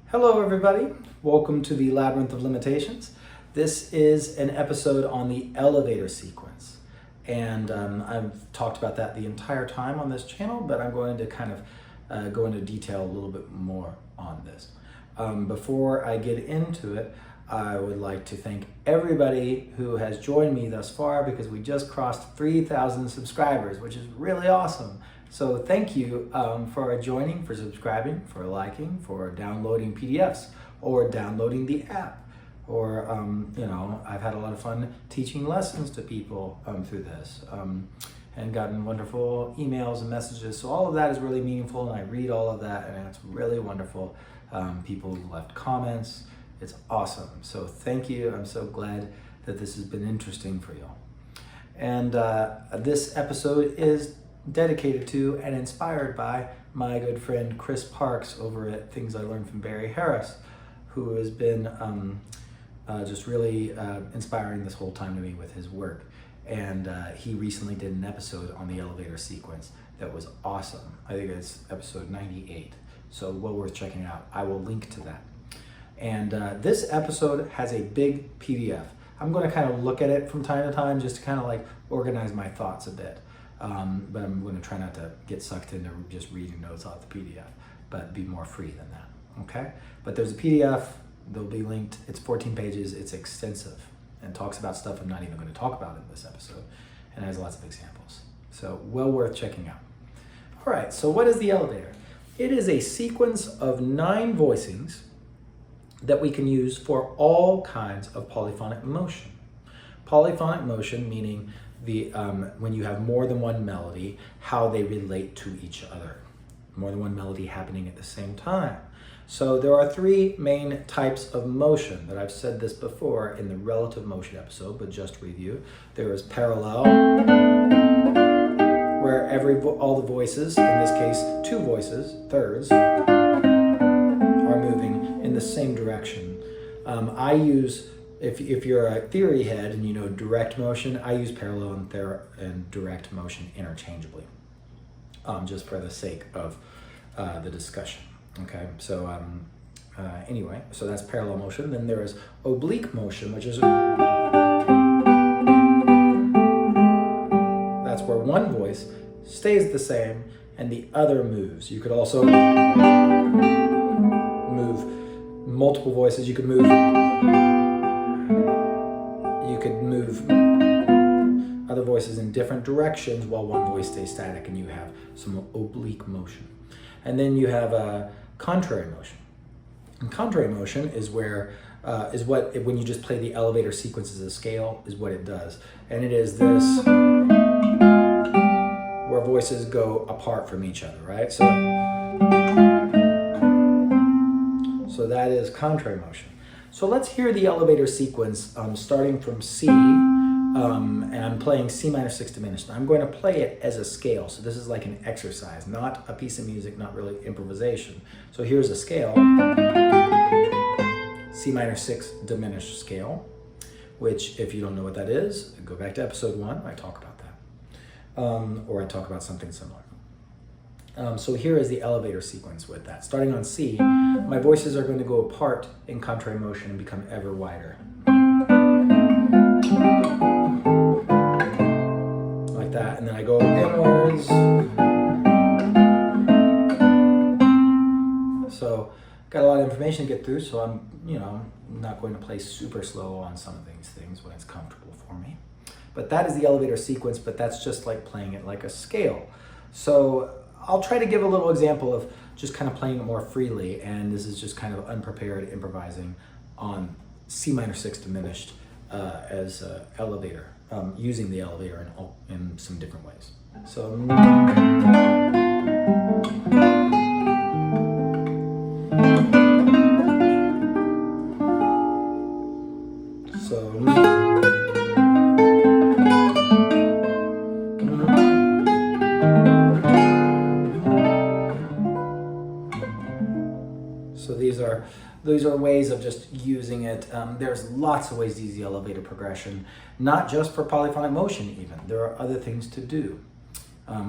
Hello everybody, welcome to the Labyrinth of Limitations. This is an episode on the elevator sequence, and I've talked about that the entire time on this channel, but I'm going to kind of go into detail a little bit more on this. Before I get into it, I would like to thank everybody who has joined me thus far, because we just crossed 3,000 subscribers, which is really awesome. So thank you for joining, for subscribing, for liking, for downloading PDFs or downloading the app. Or, I've had a lot of fun teaching lessons to people through this and gotten wonderful emails and messages. So all of that is really meaningful, and I read all of that, and it's really wonderful. People left comments. It's awesome. So thank you. I'm so glad that this has been interesting for you. And this episode is dedicated to and inspired by my good friend Chris Parks over at Things I Learned from Barry Harris, who has been just really inspiring this whole time to me with his work. And he recently did an episode on the elevator sequence that was awesome. I think it's episode 98. So well worth checking out. I will link to that. And this episode has a big PDF. I'm going to kind of look at it from time to time just to kind of like organize my thoughts a bit. But I'm going to try not to get sucked into just reading notes off the PDF, but be more free than that, okay? But there's a PDF, they'll be linked, it's 14 pages, it's extensive, and talks about stuff I'm not even going to talk about in this episode, and has lots of examples. So well worth checking out. All right, so what is the elevator? It is a sequence of 9 voicings that we can use for all kinds of polyphonic motion. Polyphonic motion meaning when you have more than one melody, how they relate to each other. More than one melody happening at the same time. So there are 3 main types of motion that I've said this before in the relative motion episode, but just to review. There is parallel, where all the voices, in this case 2 voices, thirds, are moving in the same direction. I use, if you're a theory head and you know direct motion, I use parallel and direct motion interchangeably, just for the sake of the discussion. Okay, so anyway, so that's parallel motion. Then there is oblique motion, which is that's where one voice stays the same and the other moves. You could also move multiple voices. You could move other voices in different directions while one voice stays static, and you have some oblique motion. And then you have a contrary motion. And contrary motion is where when you just play the elevator sequence as a scale is what it does. And it is this, where voices go apart from each other, right? So that is contrary motion. So let's hear the elevator sequence starting from C, and I'm playing C minor 6 diminished. I'm going to play it as a scale, so this is like an exercise, not a piece of music, not really improvisation. So here's a scale, C minor 6 diminished scale, which if you don't know what that is, go back to episode 1, I talk about that, or I talk about something similar. So here is the elevator sequence with that. Starting on C, my voices are going to go apart in contrary motion and become ever wider. Like that, and then I go inwards. So, got a lot of information to get through, so I'm, not going to play super slow on some of these things when it's comfortable for me. But that is the elevator sequence, but that's just like playing it like a scale. So, I'll try to give a little example of just kind of playing it more freely, and this is just kind of unprepared improvising on C minor 6 diminished as elevator, using the elevator in some different ways. So these are ways of just using it. There's lots of ways to use the elevator progression, not just for polyphonic motion even. There are other things to do,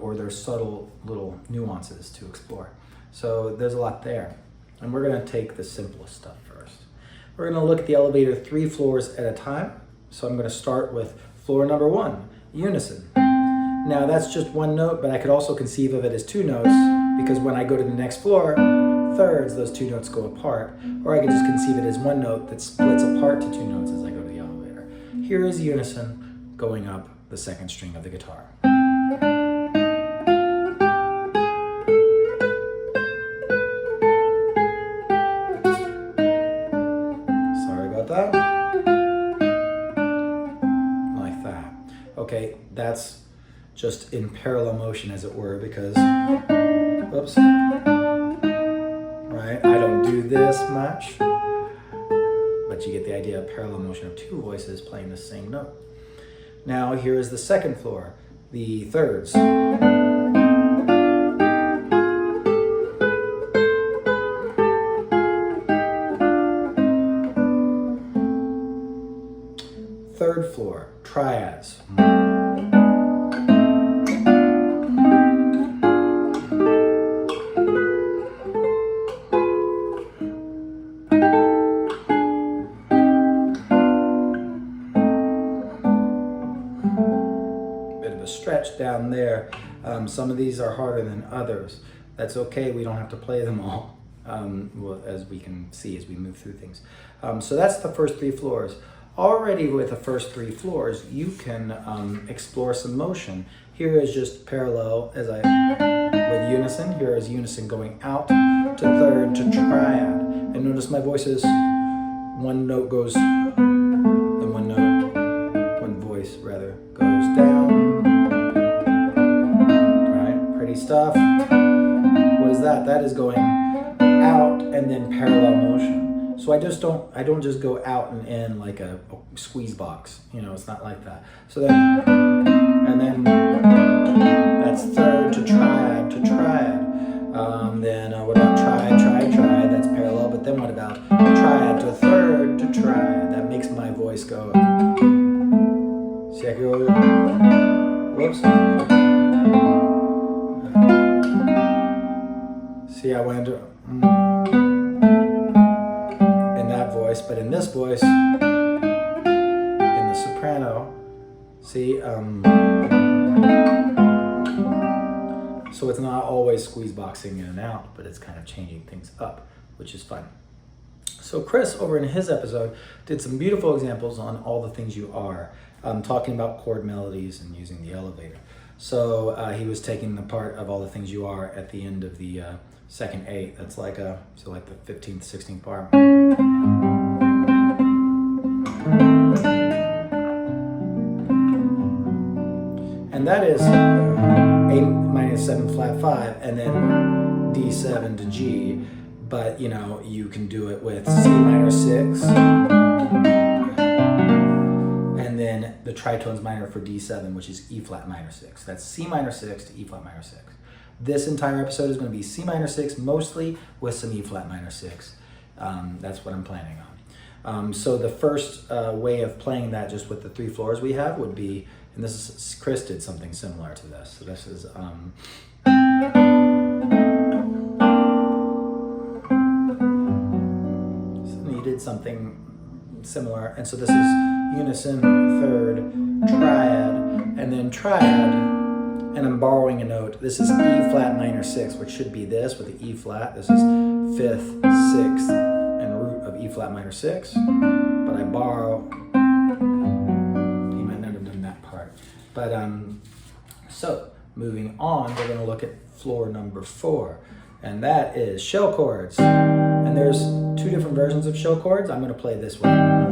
or there's subtle little nuances to explore. So there's a lot there. And we're going to take the simplest stuff first. We're going to look at the elevator 3 floors at a time. So I'm going to start with floor number 1, unison. Now that's just 1 note, but I could also conceive of it as 2 notes, because when I go to the next floor, thirds, those 2 notes go apart. Or I could just conceive it as 1 note that splits apart to 2 notes as I go to the elevator. Here is unison going up the 2nd string of the guitar. Sorry about that. Like that. Okay, that's just in parallel motion, as it were, because, whoops, right? I don't do this much, but you get the idea of parallel motion of 2 voices playing the same note. Now here is the 2nd floor, the thirds. Third floor, triads. Stretch down there. Some of these are harder than others. That's okay, we don't have to play them all, as we can see as we move through things. So that's the first 3 floors. Already with the first 3 floors, you can explore some motion. Here is just parallel with unison. Here is unison going out to third to triad. And notice my voices, 1 note goes, and 1 voice rather, goes down. Stuff. What is that? That is going out and then parallel motion. So I don't just go out and in like a squeeze box. It's not like that. So then, and then that's third to triad to triad. Then what about triad? That's parallel. But then what about triad to third to triad? That makes my voice go. See, I go. Whoops. See, I went in that voice, but in this voice, in the soprano, see, so it's not always squeeze boxing in and out, but it's kind of changing things up, which is fun. So Chris, over in his episode, did some beautiful examples on all the things you are, talking about chord melodies and using the elevator. So he was taking the part of all the things you are at the end of the 2nd 8. That's like the 15th, 16th bar. And that is A minor 7 flat 5 and then D7 to G. But you can do it with C minor 6. And then the tritones minor for D7, which is E flat minor 6. That's C minor 6 to E flat minor 6. This entire episode is going to be C minor 6, mostly with some E flat minor 6. That's what I'm planning on. So the first way of playing that just with the 3 floors we have would be, and this is, Chris did something similar to this. So this is, so he did something similar. And so this is unison, third, triad, and then triad, and I'm borrowing a note. This is E flat minor 6, which should be this with the E flat. This is 5th, 6th, and root of E flat minor 6. But I borrow, he might not have done that part. But so moving on, we're going to look at floor number 4, and that is shell chords. And there's 2 different versions of shell chords. I'm going to play this one.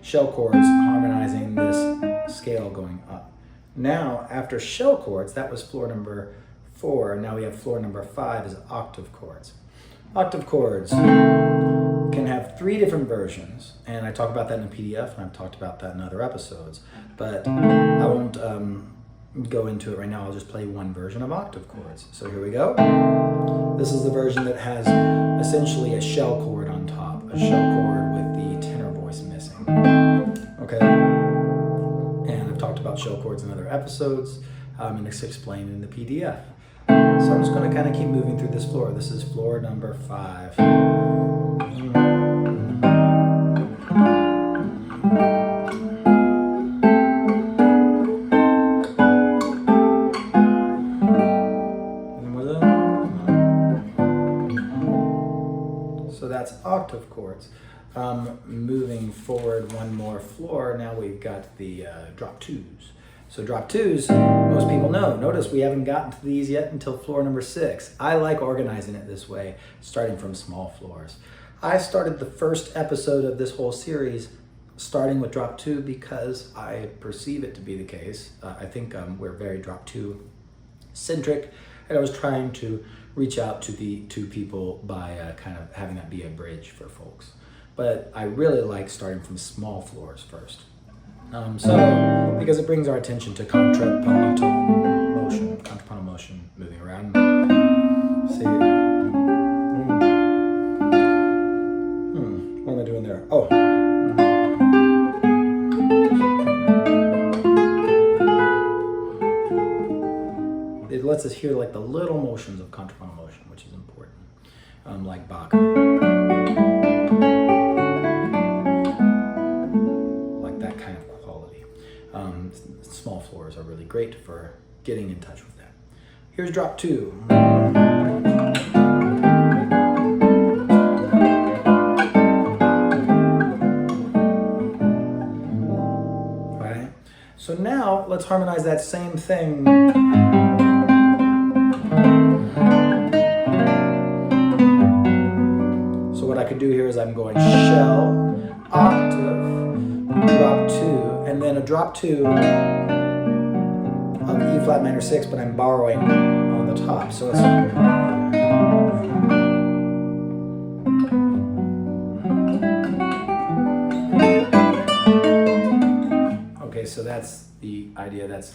Shell chords harmonizing this scale going up. Now, after shell chords, that was floor number 4. Now we have floor number 5 is octave chords. Octave chords can have 3 different versions, and I talk about that in the PDF, and I've talked about that in other episodes, but I won't go into it right now. I'll just play one version of octave chords. So here we go. This is the version that has essentially a shell chord on top, a shell chord with the tenor voice missing. Okay. about shell chords in other episodes, and it's explained in the PDF. So I'm just going to kind of keep moving through this floor. This is floor number 5. So that's octave chords. Moving forward one more floor, now we've got the drop 2s. So drop 2s, most people know. Notice we haven't gotten to these yet until floor number 6. I like organizing it this way, starting from small floors. I started the first episode of this whole series starting with drop 2 because I perceive it to be the case. I think we're very drop 2 centric, and I was trying to reach out to people by kind of having that be a bridge for folks. But I really like starting from small floors first. Because it brings our attention to contrapuntal motion, moving around. See, what am I doing there? Oh. It lets us hear like the little motions of contrapuntal motion, which is important, like Bach. Small floors are really great for getting in touch with that. Here's drop 2. Right? So now let's harmonize that same thing. So what I could do here is I'm going shell, octave, drop 2, and then a drop 2 of E flat minor 6, but I'm borrowing on the top. So it's okay, so that's the idea. That's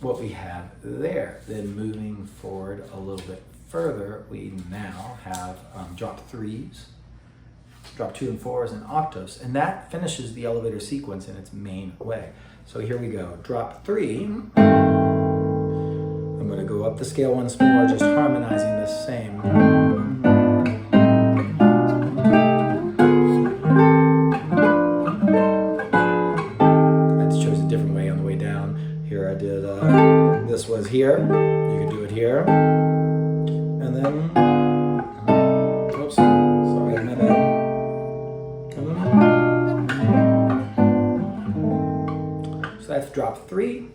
what we have there. Then moving forward a little bit further, we now have drop 3s, drop 2 and 4s, and octaves, and that finishes the elevator sequence in its main way. So here we go. Drop 3. I'm going to go up the scale once more, just harmonizing the same. I just chose a different way on the way down. Here I did, this was here. You could do it here. And then, oops, sorry, my bad. So that's drop 3.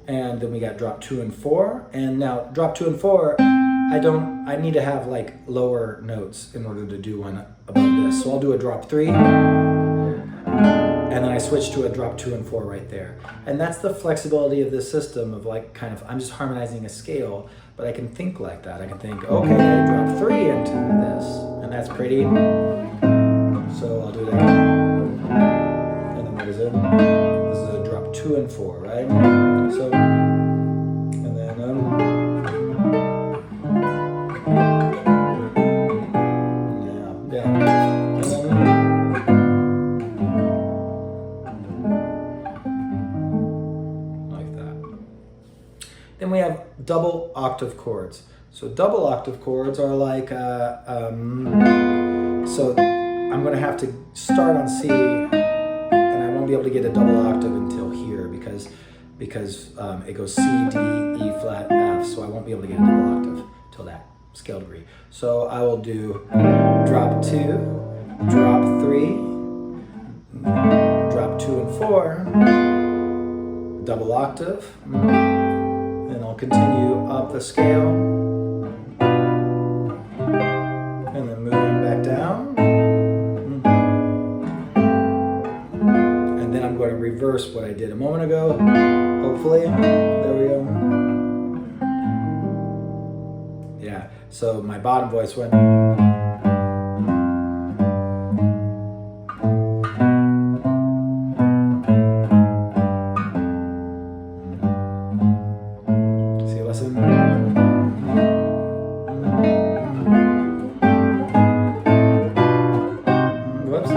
And then we got drop 2 and 4. And now drop 2 and 4, I need to have like lower notes in order to do one above this. So I'll do a drop 3, and then I switch to a drop 2 and 4 right there. And that's the flexibility of this system of like kind of, I'm just harmonizing a scale, but I can think like that. I can think, okay, drop 3 into this, and that's pretty. So I'll do that. And then what is it? This is a drop 2 and 4, right? So, and then, yeah. And then, like that. Then we have double octave chords. So double octave chords are like, so I'm going to have to start on C, and I won't be able to get a double octave until here because it goes C, D, E flat, F, so I won't be able to get a double octave till that scale degree. So I will do drop 2, drop 3, drop 2 and 4, double octave, then I'll continue up the scale, and then moving back down, and then I'm going to reverse what I did a moment ago. Hopefully, there we go. Yeah, so my bottom voice went. See, listen. Whoops.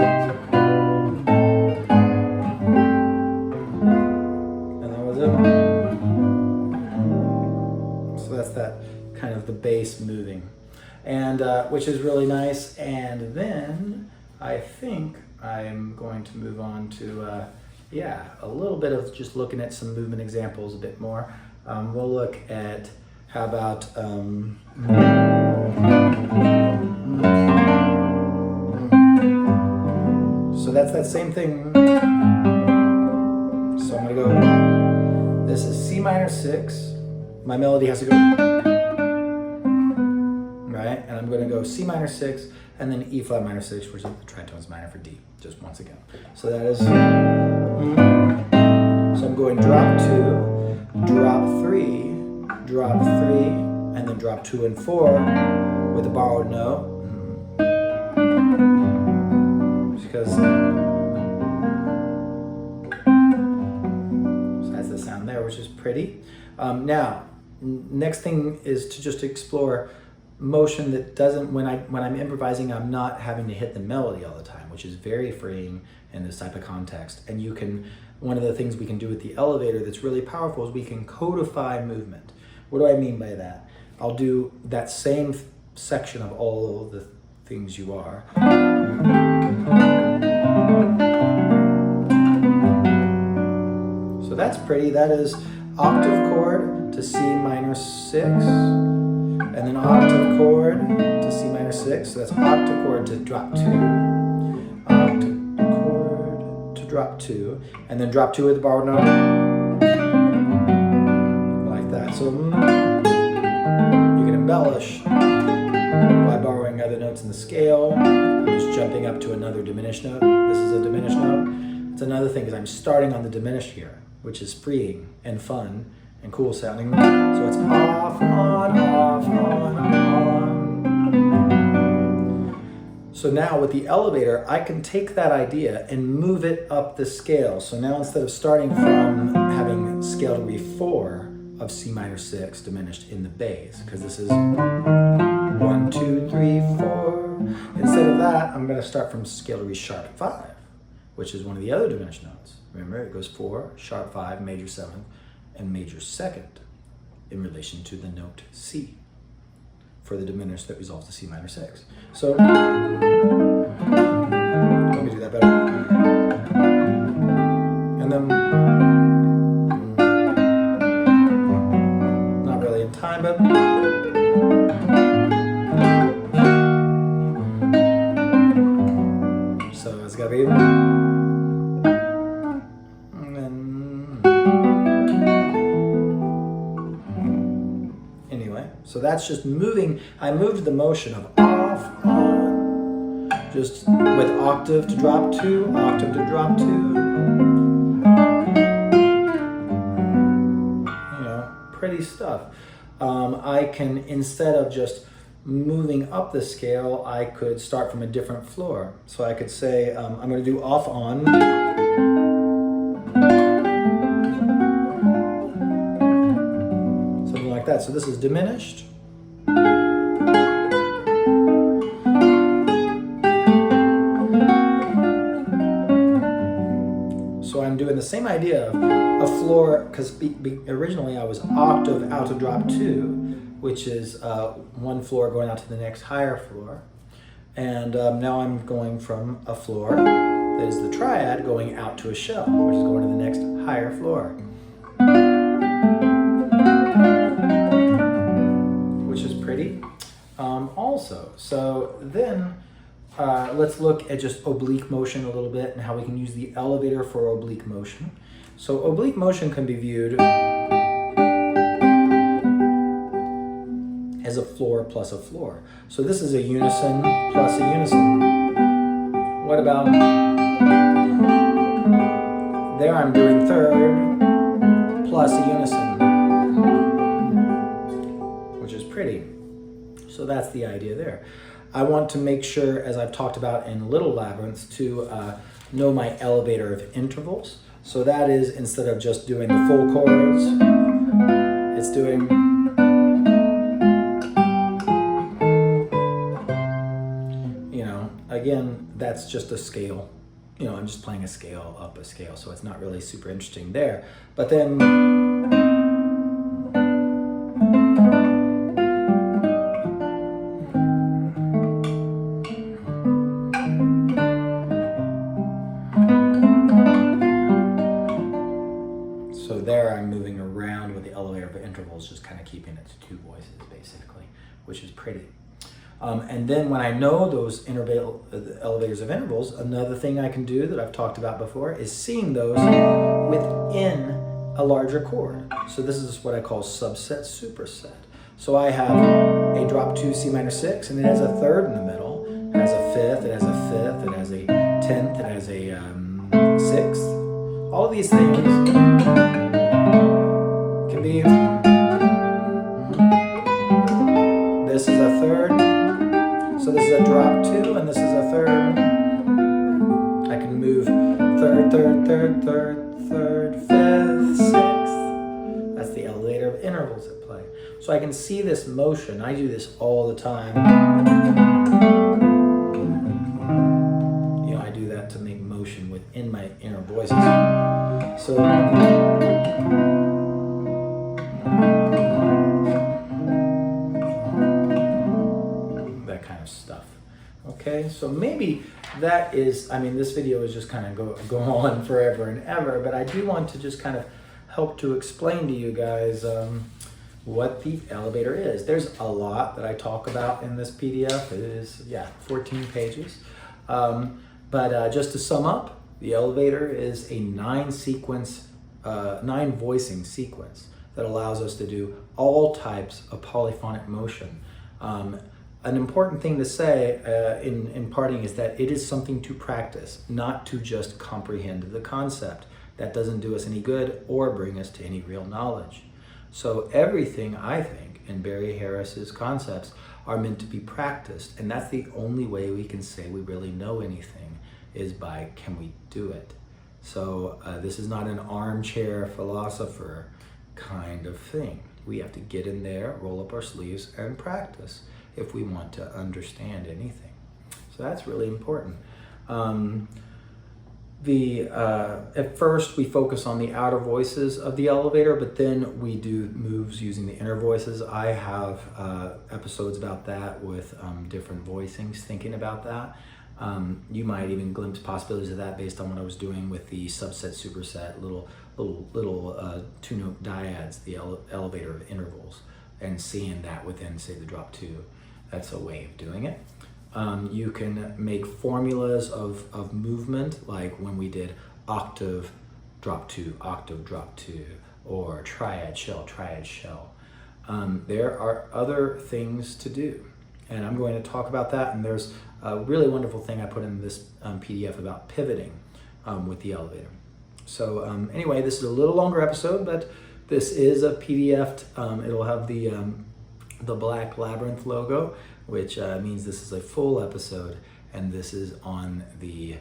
And that was So that's that kind of the bass moving, and which is really nice. And then I think I'm going to move on to yeah, a little bit of just looking at some movement examples a bit more. We'll look at, how about so that's that same thing. So I'm gonna go, this is C minor 6. My melody has to go, right? And I'm gonna go C minor 6 and then E flat minor 6, which is the tritones minor for D, just once again. So that is, so I'm going drop 2, drop 3, drop 3, and then drop 2 and 4 with a borrowed note. Because, so that's the sound there, which is pretty. Now, next thing is to just explore motion that doesn't, when I'm improvising, I'm not having to hit the melody all the time, which is very freeing in this type of context. And you can, one of the things we can do with the elevator that's really powerful is we can codify movement. What do I mean by that? I'll do that same section of all of the things you are. So that's pretty. That is octave chord to C minor 6, and then octave chord to C minor 6. So that's octave chord to drop 2, octave chord to drop 2, and then drop 2 with the borrowed note, like that. So you can embellish by borrowing other notes in the scale. I'm just jumping up to another diminished note. This is a diminished note. It's another thing is I'm starting on the diminished here, which is freeing and fun and cool sounding. So it's off, on, off, on, on. So now with the elevator, I can take that idea and move it up the scale. So now instead of starting from having scale degree 4 of C minor 6 diminished in the bass, because this is 1, 2, 3, 4. Instead of that, I'm going to start from scale degree sharp 5, which is one of the other diminished notes. Remember, it goes 4, sharp 5, major 7th, and major 2nd in relation to the note C for the diminished that resolves to C minor 6. So, let me do that better. And then, not really in time, but so it's gotta be. So that's just moving. I moved the motion of off, on, just with octave to drop 2, octave to drop 2. You know, pretty stuff. I can, instead of just moving up the scale, I could start from a different floor. So I could say, I'm going to do off, on. That. So this is diminished. So I'm doing the same idea of a floor, because originally I was octave out to drop 2, which is one floor going out to the next higher floor. And now I'm going from a floor that is the triad going out to a shell, which is going to the next higher floor. Also, so then let's look at just oblique motion a little bit and how we can use the elevator for oblique motion. So oblique motion can be viewed as a floor plus a floor. So this is a unison plus a unison. What about there? I'm doing third plus a unison, which is pretty. So that's the idea there. I want to make sure, as I've talked about in Little Labyrinths, to know my elevator of intervals. So that is, instead of just doing the full chords, it's doing, you know, again, that's just a scale. you know, I'm just playing a scale up a scale, so it's not really super interesting there. But then so there I'm moving around with the elevator of intervals, just kind of keeping it to 2 voices basically, which is pretty. And then when I know those elevators of intervals, another thing I can do that I've talked about before is seeing those within a larger chord. So this is what I call subset superset. So I have a drop 2 C minor 6, and it has a 3rd in the middle, it has a 5th, it has a 5th, it has a 10th, it has a 6th. All of these things can be, this is a 3rd, so this is a drop 2, and this is a 3rd. I can move 3rd, 3rd, 3rd, 3rd, 3rd, 5th, 6th. That's the elevator of intervals at play. So I can see this motion. I do this all the time. You know, I do that to make motion within my inner voices. So that kind of stuff. Okay, so maybe that is, I mean, this video is just kind of go on forever and ever, but I do want to just kind of help to explain to you guys what the elevator is. There's a lot that I talk about in this PDF. It is, 14 pages. But just to sum up, the elevator is a 9 voicing sequence that allows us to do all types of polyphonic motion. An important thing to say in parting is that it is something to practice, not to just comprehend the concept. That doesn't do us any good or bring us to any real knowledge. So everything, I think, in Barry Harris's concepts are meant to be practiced, and that's the only way we can say we really know anything, is by can we do it. So this is not an armchair philosopher kind of thing. We have to get in there, roll up our sleeves, and practice if we want to understand anything. So that's really important. At first we focus on the outer voices of the elevator, but then we do moves using the inner voices. I have episodes about that with different voicings, thinking about that. You might even glimpse possibilities of that based on what I was doing with the subset superset, little 2-note dyads, the elevator of intervals, and seeing that within, say, the drop 2. That's a way of doing it. You can make formulas of movement, like when we did octave, drop 2, octave, drop 2, or triad, shell, triad, shell. There are other things to do, and I'm going to talk about that, and there's a really wonderful thing I put in this PDF about pivoting with the elevator. So anyway, this is a little longer episode, but this is a PDF. It'll have the black Labyrinth logo, which means this is a full episode, and this is on the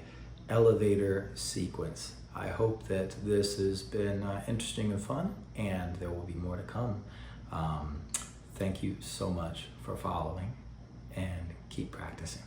elevator sequence. I hope that this has been interesting and fun, and there will be more to come. Thank you so much for following, and keep practicing.